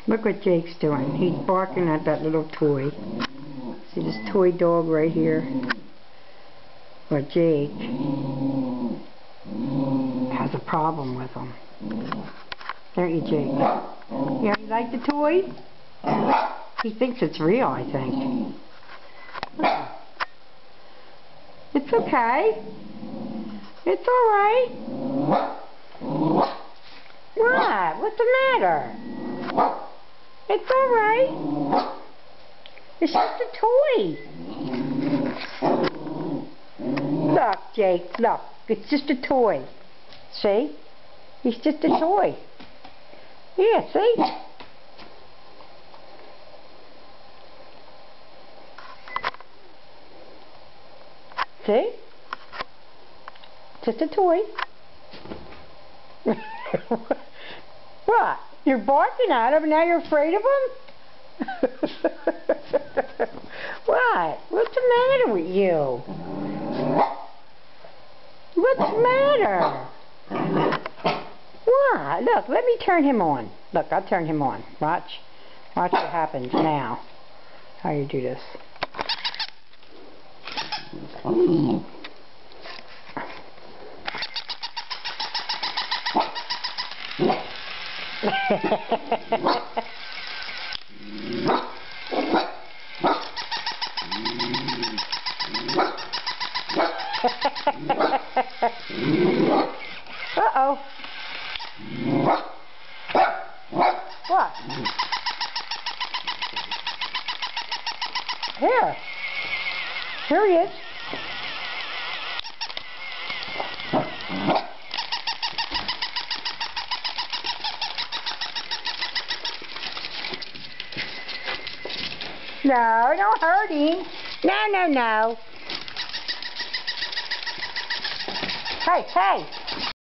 Look what Jake's doing. He's barking at that little toy. See this toy dog right here? Well, Jake has a problem with him. Don't you, Jake? Yeah, you like the toy? He thinks it's real, I think. It's okay. It's alright. What? What's the matter? It's alright. It's just a toy. Look, Jake, look. It's just a toy. See? It's just a toy. Yeah, see? See? Just a toy. What? You're barking at him and now you're afraid of him? What? What's the matter with you? What's the matter? What? Look, let me turn him on. Look, I'll turn him on. Watch. Watch what happens now. How you do this. Uh-oh. What? Here. Here he is. No, don't hurt him. No, no, no. Hey, hey.